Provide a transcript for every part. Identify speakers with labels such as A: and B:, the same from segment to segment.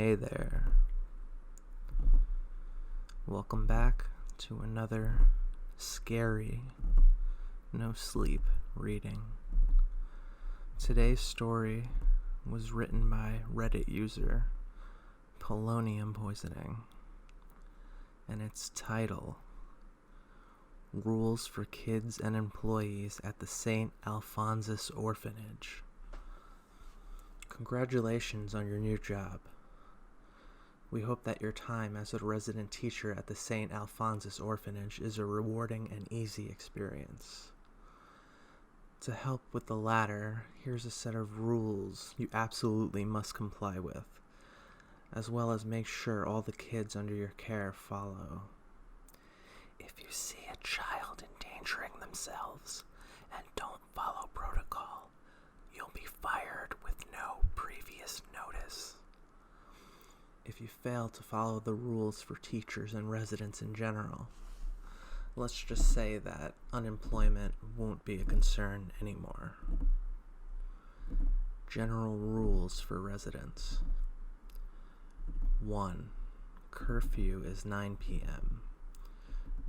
A: Hey there. Welcome back to another scary, no sleep reading. Today's story was written by Reddit user poloniumpoisoning, and its title, Rules for Kids and Employees at the Saint Alphonsus Orphanage. Congratulations on your new job. We hope that your time as a resident teacher at the Saint Alphonsus Orphanage is a rewarding and easy experience. To help with the latter, here's a set of rules you absolutely must comply with, as well as make sure all the kids under your care follow. If you see a child endangering themselves and don't follow protocol, you'll be fired with no previous notice. If you fail to follow the rules for teachers and residents in general, let's just say that unemployment won't be a concern anymore. General rules for residents. 1. Curfew is 9 p.m.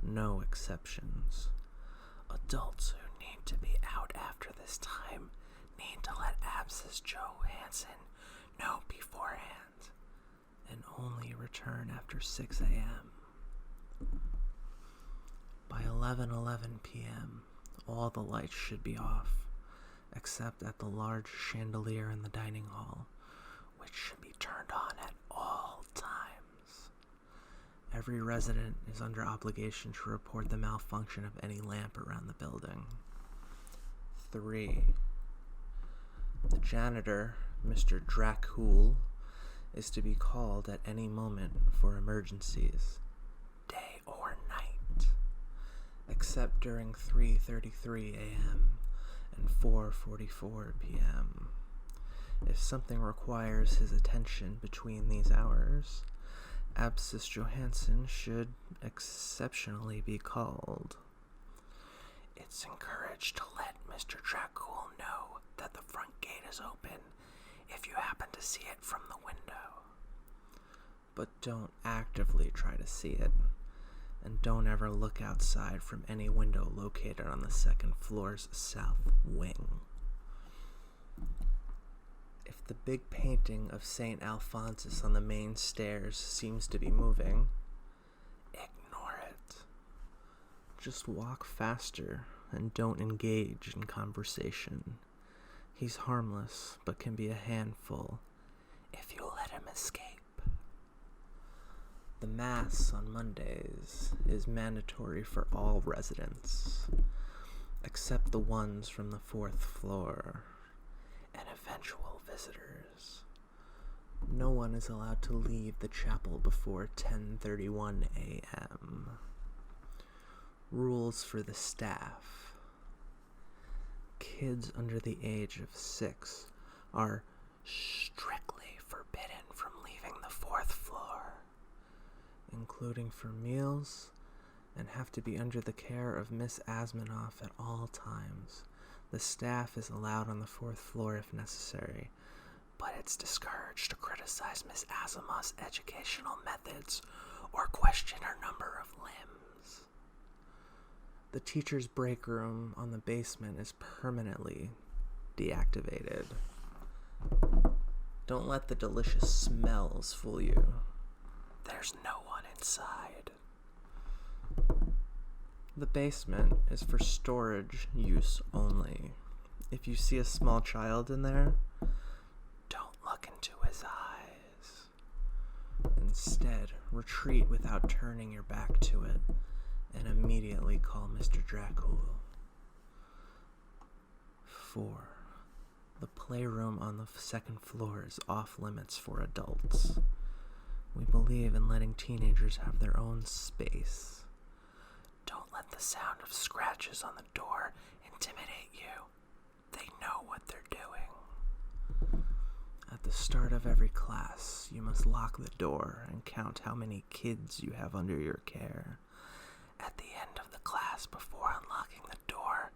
A: No exceptions. Adults who need to be out after this time need to let Mrs. Johansson know beforehand, and only return after 6 a.m. By 11:11 p.m., all the lights should be off, except at the large chandelier in the dining hall, which should be turned on at all times. Every resident is under obligation to report the malfunction of any lamp around the building. 3. The janitor, Mr. Dracul, is to be called at any moment for emergencies, day or night, except during 3:33 a.m. and 4:44 p.m. If something requires his attention between these hours, Mrs. Johansson should exceptionally be called. It's encouraged to let Mr. Dracul know that the front gate is open if you happen to see it from the window. But don't actively try to see it, and don't ever look outside from any window located on the second floor's south wing. If the big painting of Saint Alphonsus on the main stairs seems to be moving, ignore it. Just walk faster and don't engage in conversation. He's harmless, but can be a handful if you let him escape. The Mass on Mondays is mandatory for all residents, except the ones from the 4th floor and eventual visitors. No one is allowed to leave the chapel before 10:31 a.m. Rules for the staff. Kids under the age of 6 are strictly forbidden from leaving the 4th floor, including for meals, and have to be under the care of Miss Asmanoff at all times. The staff is allowed on the 4th floor if necessary, but it's discouraged to criticize Miss Asmanoff's educational methods or question her number of limbs. The teacher's break room on the basement is permanently deactivated. Don't let the delicious smells fool you. There's no one inside. The basement is for storage use only. If you see a small child in there, don't look into his eyes. Instead, retreat without turning your back to it, and immediately call Mr. Dracul. 4. The playroom on the 2nd floor is off limits for adults. We believe in letting teenagers have their own space. Don't let the sound of scratches on the door intimidate you. They know what they're doing. At the start of every class, you must lock the door and count how many kids you have under your care. At the end of the class, before unlocking the door,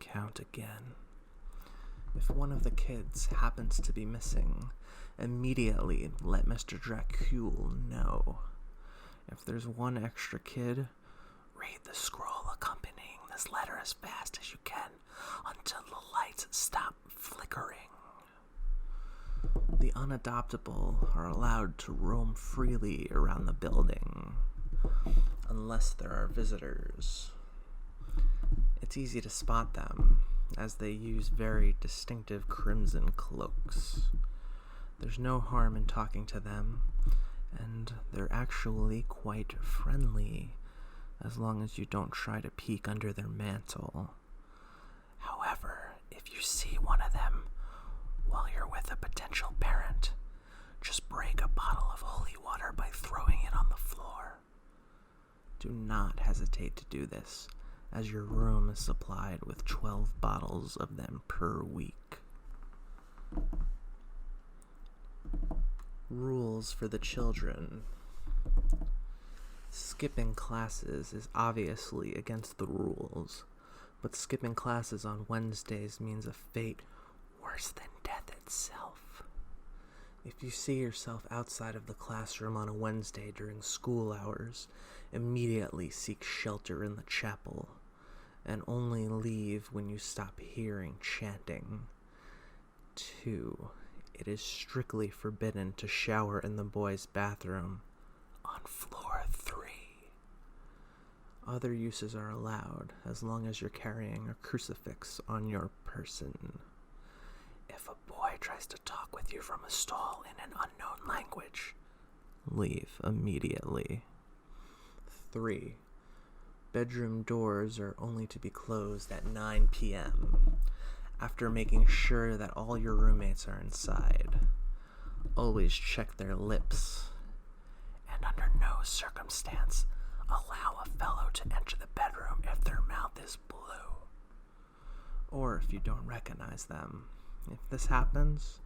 A: count again. If one of the kids happens to be missing, immediately let Mr. Dracule know. If there's one extra kid, read the scroll accompanying this letter as fast as you can until the lights stop flickering. The unadoptable are allowed to roam freely around the building, unless there are visitors. It's easy to spot them, as they use very distinctive crimson cloaks. There's no harm in talking to them, and they're actually quite friendly, as long as you don't try to peek under their mantle. However, if you see one of them while you're with a potential parent, just break a bottle of holy water by throwing it on the floor. Do not hesitate to do this, as your room is supplied with 12 bottles of them per week. Rules for the children. Skipping classes is obviously against the rules, but skipping classes on Wednesdays means a fate worse than death itself. If you see yourself outside of the classroom on a Wednesday during school hours, immediately seek shelter in the chapel, and only leave when you stop hearing chanting. 2. It is strictly forbidden to shower in the boys' bathroom on floor 3. Other uses are allowed as long as you're carrying a crucifix on your person. If a boy tries to talk with you from a stall in an unknown language, leave immediately. 3. Bedroom doors are only to be closed at 9 p.m. after making sure that all your roommates are inside. Always check their lips, and under no circumstance allow a fellow to enter the bedroom if their mouth is blue, or if you don't recognize them. If this happens,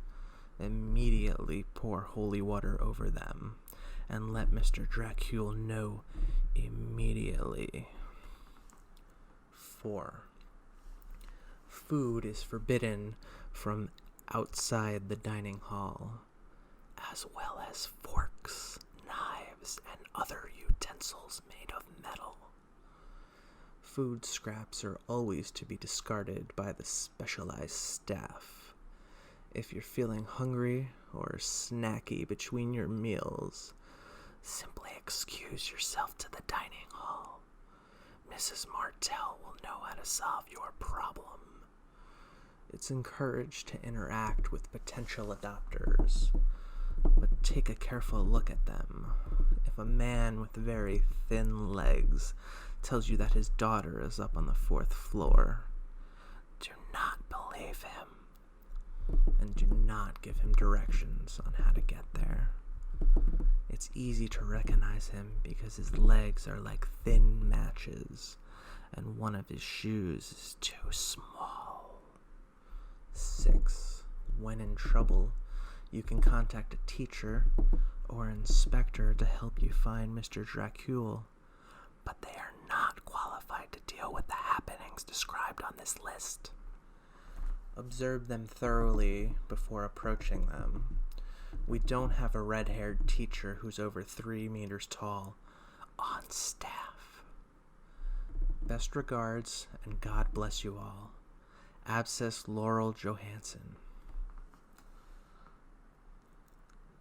A: immediately pour holy water over them and let Mr. Dracule know immediately. 4. Food is forbidden from outside the dining hall, as well as forks, knives, and other utensils made of metal. Food scraps are always to be discarded by the specialized staff. If you're feeling hungry or snacky between your meals, simply excuse yourself to the dining hall. Mrs. Martell will know how to solve your problem. It's encouraged to interact with potential adopters, but take a careful look at them. If a man with very thin legs tells you that his daughter is up on the 4th floor, do not believe him, and do not give him directions on how to get there. It's easy to recognize him because his legs are like thin matches, and one of his shoes is too small. 6. When in trouble, you can contact a teacher or inspector to help you find Mr. Dracule, but they are not qualified to deal with the happenings described on this list. Observe them thoroughly before approaching them. We don't have a red-haired teacher who's over 3 meters tall on staff. Best regards, and God bless you all. Abscess Laurel Johansson.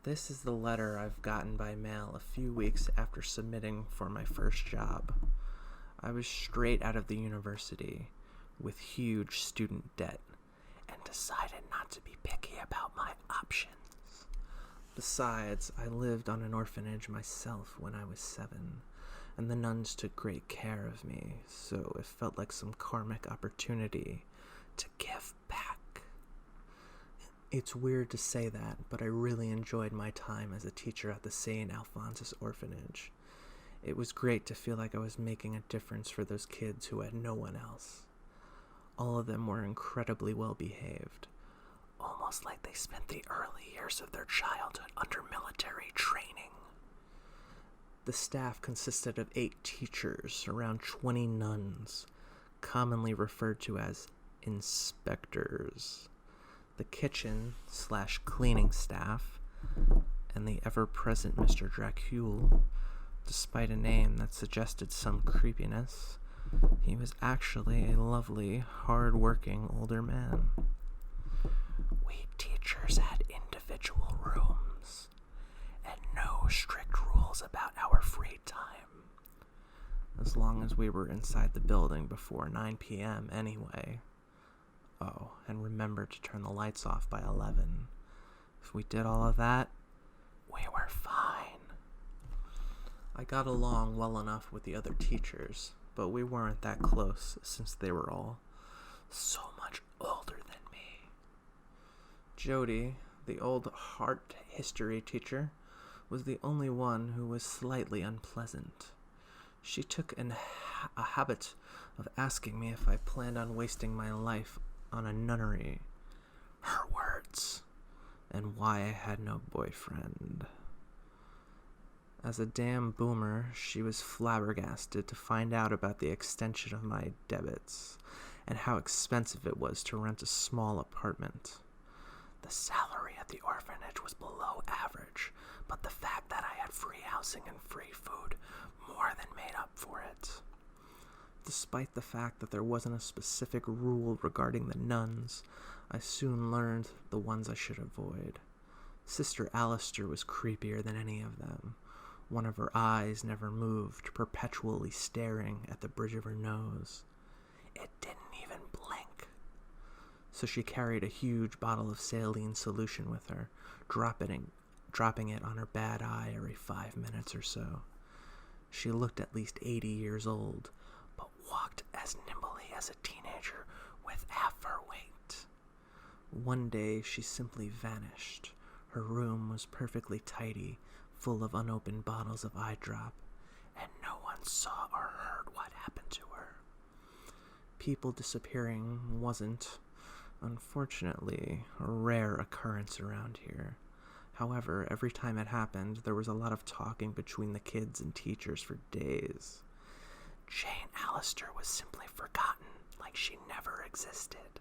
A: This is the letter I've gotten by mail a few weeks after submitting for my first job. I was straight out of the university with huge student debt and decided not to be picky about my options. Besides, I lived on an orphanage myself when I was 7, and the nuns took great care of me, so it felt like some karmic opportunity to give back. It's weird to say that, but I really enjoyed my time as a teacher at the Saint Alphonsus Orphanage. It was great to feel like I was making a difference for those kids who had no one else. All of them were incredibly well behaved, almost like they spent the early years of their childhood under military training. The staff consisted of 8 teachers, around 20 nuns, commonly referred to as inspectors, the kitchen/cleaning staff, and the ever-present Mr. Dracule. Despite a name that suggested some creepiness, he was actually a lovely, hard-working older man. We teachers had individual rooms, and no strict rules about our free time, as long as we were inside the building before 9 p.m. anyway. Oh, and remember to turn the lights off by 11. If we did all of that, we were fine. I got along well enough with the other teachers, but we weren't that close since they were all so much older than me. Jody, the old art history teacher, was the only one who was slightly unpleasant. She took a habit of asking me if I planned on wasting my life on a nunnery, her words, and why I had no boyfriend. As a damn boomer, she was flabbergasted to find out about the extension of my debits and how expensive it was to rent a small apartment. The salary at the orphanage was below average, but the fact that I had free housing and free food more than made up for it. Despite the fact that there wasn't a specific rule regarding the nuns, I soon learned the ones I should avoid. Sister Alistair was creepier than any of them. One of her eyes never moved, perpetually staring at the bridge of her nose. It didn't even blink. So she carried a huge bottle of saline solution with her, dropping it on her bad eye every 5 minutes or so. She looked at least 80 years old, but walked as nimbly as a teenager with half her weight. One day she simply vanished. Her room was perfectly tidy, full of unopened bottles of eye drop, and no one saw or heard what happened to her. People disappearing wasn't, unfortunately, a rare occurrence around here. However, every time it happened, there was a lot of talking between the kids and teachers for days. Jane Alistair was simply forgotten, like she never existed.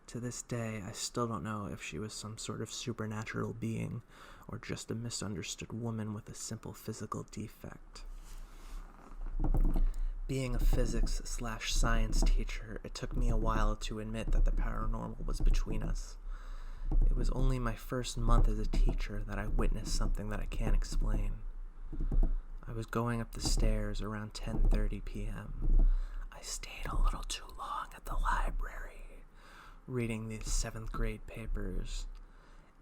A: To this day, I still don't know if she was some sort of supernatural being or just a misunderstood woman with a simple physical defect. Being a physics/science teacher, it took me a while to admit that the paranormal was between us. It was only my first month as a teacher that I witnessed something that I can't explain. I was going up the stairs around 10:30 p.m. I stayed a little too long at the library, reading the 7th grade papers.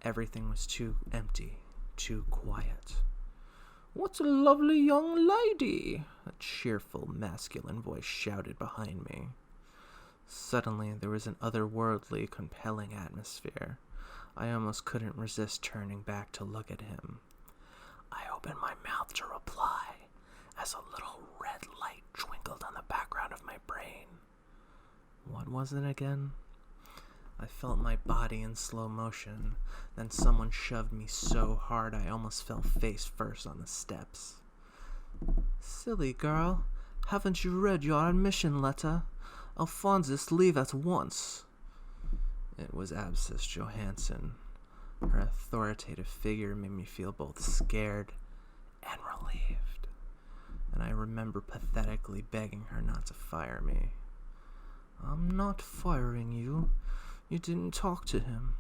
A: Everything was too empty, too quiet. "What a lovely young lady!" a cheerful, masculine voice shouted behind me. Suddenly, there was an otherworldly, compelling atmosphere. I almost couldn't resist turning back to look at him. I opened my mouth to reply as a little red light twinkled on the background of my brain. What was it again? I felt my body in slow motion, then someone shoved me so hard I almost fell face first on the steps. "Silly girl, haven't you read your admission letter? Alphonsus, leave at once." It was Abscess Johansson. Her authoritative figure made me feel both scared and relieved, and I remember pathetically begging her not to fire me. "I'm not firing you. You didn't talk to him.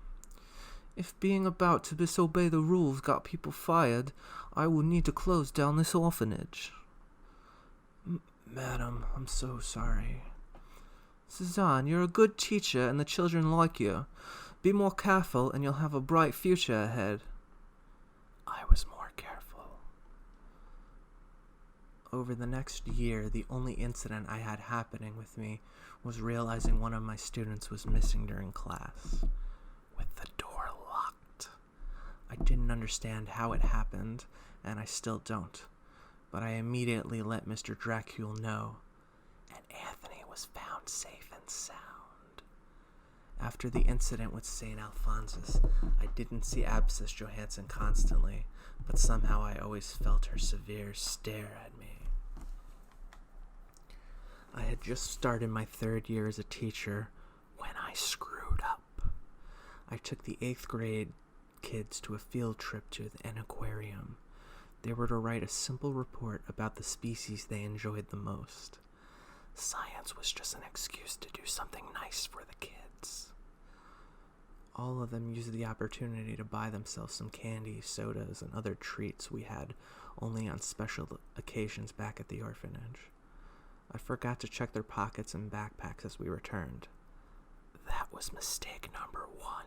A: If being about to disobey the rules got people fired, I will need to close down this orphanage." "Madam, I'm so sorry." "Suzanne, you're a good teacher and the children like you. Be more careful and you'll have a bright future ahead." I was more careful. Over the next year, the only incident I had happening with me was realizing one of my students was missing during class, with the door locked. I didn't understand how it happened, and I still don't, but I immediately let Mr. Dracule know, and Anthony was found safe and sound. After the incident with Saint Alphonsus, I didn't see Abscess Johansson constantly, but somehow I always felt her severe stare at me. I had just started my 3rd year as a teacher when I screwed up. I took the 8th grade kids to a field trip to an aquarium. They were to write a simple report about the species they enjoyed the most. Science was just an excuse to do something nice for the kids. All of them used the opportunity to buy themselves some candy, sodas, and other treats we had only on special occasions back at the orphanage. I forgot to check their pockets and backpacks as we returned. That was mistake number 1.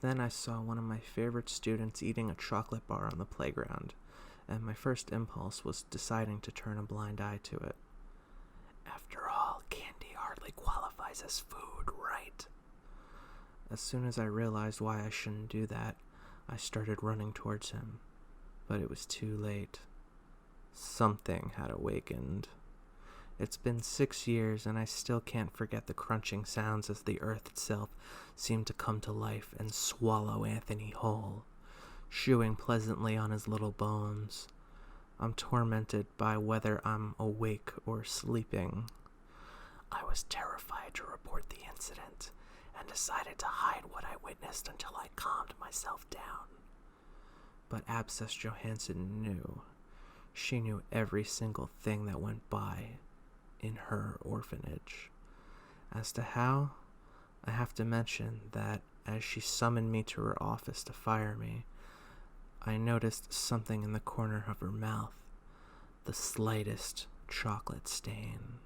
A: Then I saw one of my favorite students eating a chocolate bar on the playground, and my first impulse was deciding to turn a blind eye to it. After all, candy hardly qualifies as food, right? As soon as I realized why I shouldn't do that, I started running towards him. But it was too late. Something had awakened. It's been 6 years, and I still can't forget the crunching sounds as the earth itself seemed to come to life and swallow Anthony whole, chewing pleasantly on his little bones. I'm tormented by whether I'm awake or sleeping. I was terrified to report the incident, and decided to hide what I witnessed until I calmed myself down. But Abscess Johansson knew. She knew every single thing that went by in her orphanage. As to how, I have to mention that as she summoned me to her office to fire me, I noticed something in the corner of her mouth, the slightest chocolate stain.